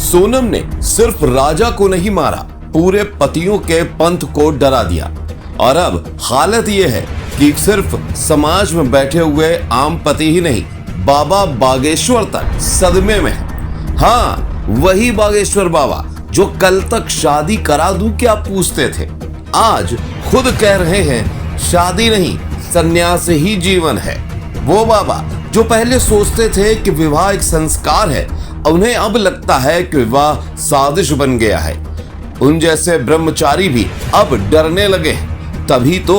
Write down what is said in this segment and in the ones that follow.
सोनम ने सिर्फ राजा को नहीं मारा, पूरे पतियों के पंथ को डरा दिया। और अब हालत ये है कि सिर्फ समाज में बैठे हुए आम पति ही नहीं, बाबा बागेश्वर तक सदमे में है। हाँ, वही बागेश्वर बाबा जो कल तक शादी करा दूं क्या पूछते थे, आज खुद कह रहे हैं शादी नहीं, संन्यास ही जीवन है। वो बाबा जो पहले सोचते थे कि विवाह एक संस्कार है, उन्हें अब लगता है कि विवाह साजिश बन गया है। उन जैसे ब्रह्मचारी भी अब डरने लगे हैं। तभी तो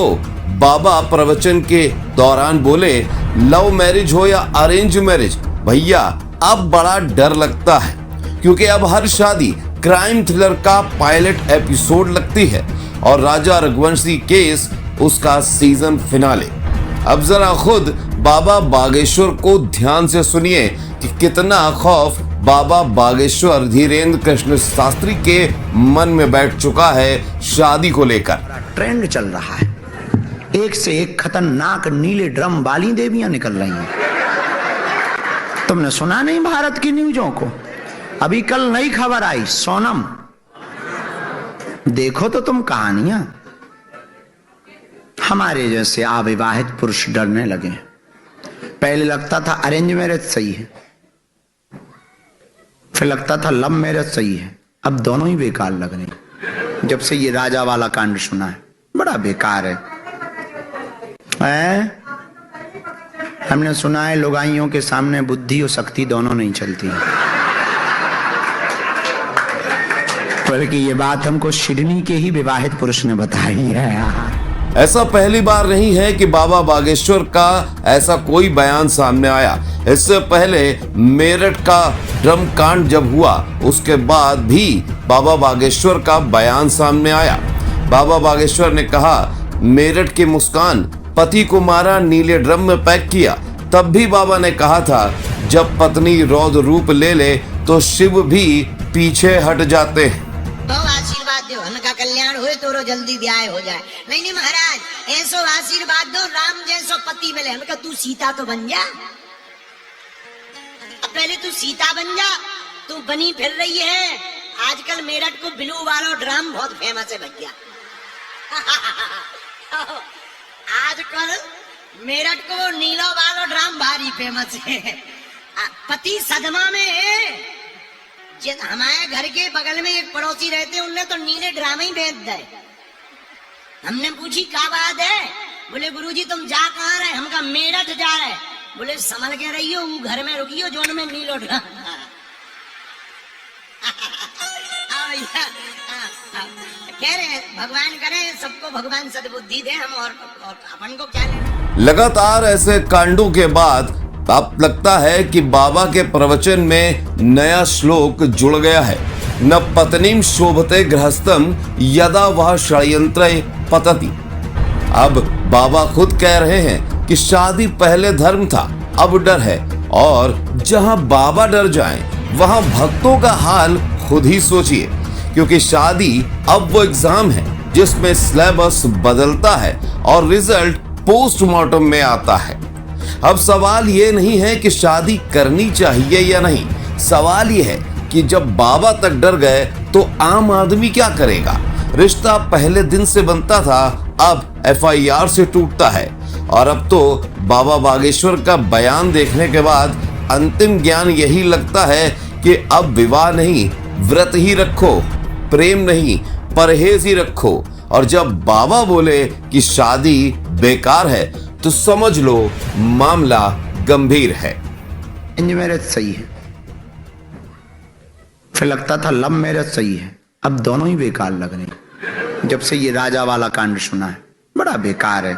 बाबा प्रवचन के दौरान बोले, लव मैरिज हो या अरेंज मैरिज, भैया अब बड़ा डर लगता है, क्योंकि अब हर शादी क्राइम थ्रिलर का पायलट एपिसोड लगती है और राजा रघुवंशी केस उसका सीजन फिनाले। अब जरा खुद बाबा बागेश्वर को ध्यान से सुनिए कि कितना खौफ बाबा बागेश्वर धीरेन्द्र कृष्ण शास्त्री के मन में बैठ चुका है शादी को लेकर। ट्रेंड चल रहा है, एक से एक खतरनाक नीले ड्रम वाली देवियां निकल रही हैं। तुमने सुना नहीं भारत की न्यूज़ों को? अभी कल नई खबर आई, सोनम, देखो तो तुम कहानियां। हमारे जैसे अविवाहित पुरुष डरने लगे। पहले लगता था अरेंज मैरिज सही है, फिर लगता था लव मैरिज सही है, अब दोनों ही बेकार लग रहे। जब से ये राजा वाला कांड सुना है, बड़ा बेकार है। हमने सुना है लुगाइयों के सामने बुद्धि और शक्ति दोनों नहीं चलती, बल्कि ये बात हमको सिडनी के ही विवाहित पुरुष ने बताई है। ऐसा पहली बार नहीं है कि बाबा बागेश्वर का ऐसा कोई बयान सामने आया। इससे पहले मेरठ का ड्रम कांड जब हुआ, उसके बाद भी बाबा बागेश्वर का बयान सामने आया। बाबा बागेश्वर ने कहा, मेरठ की मुस्कान, पति को मारा, नीले ड्रम में पैक किया। तब भी बाबा ने कहा था, जब पत्नी रौद्र रूप ले ले तो शिव भी पीछे हट जाते हैं। तो आशीर्वाद दो, उनका कल्याण होए तो जल्दी ब्याह हो जाए। नहीं महाराज, ऐसो आशीर्वाद दो राम जैसो पति मिले। हमका तू सीता तो बन जा, पहले तू सीता बन जा। तू बनी फिर रही है। आजकल मेरठ को ब्लू वाला ड्राम बहुत फेमस है भैया। आजकल मेरठ को नीला वाला ड्राम भारी फेमस है। पति सदमा में है। हमारे घर के बगल में एक पड़ोसी रहते, उनने तो नीले ड्रामे ही बेच दे। हमने पूछी क्या बात है? बोले गुरुजी तुम जा कहाँ रहे? हमका मेरठ जा रहे। बोले संभल के रहियो, वो घर में रुकियो जो में नीलो ड्राम। कह रहे भगवान करे सबको भगवान सद्बुद्धि दे, हम और अपन को क्या लेना। लगातार ऐसे कांडों के बाद अब लगता है कि बाबा के प्रवचन में नया श्लोक जुड़ गया है। न पत्नीम शोभते गृहस्थम यदा वह षड्यंत्रे पतति। अब बाबा खुद कह रहे हैं कि शादी पहले धर्म था, अब डर है। और जहां बाबा डर जाएं, वहां भक्तों का हाल खुद ही सोचिए, क्योंकि शादी अब वो एग्जाम है जिसमें सिलेबस बदलता है और रिजल्ट पोस्टमार्टम में आता है। अब सवाल ये नहीं है कि शादी करनी चाहिए या नहीं, सवाल ये है कि जब बाबा तक डर गए तो आम आदमी क्या करेगा। रिश्ता पहले दिन से बनता था, अब FIR से टूटता है। और अब तो बाबा बागेश्वर का बयान देखने के बाद अंतिम ज्ञान यही लगता है कि अब विवाह नहीं, व्रत ही रखो, प्रेम नहीं, परहेज ही रखो। और जब बाबा बोले कि शादी बेकार है, तो समझ लो मामला गंभीर है। अरेंज मैरिज सही है, फिर लगता था लव मैरिज सही है, अब दोनों ही बेकार लग रहे। जब से ये राजा वाला कांड सुना है, बड़ा बेकार है।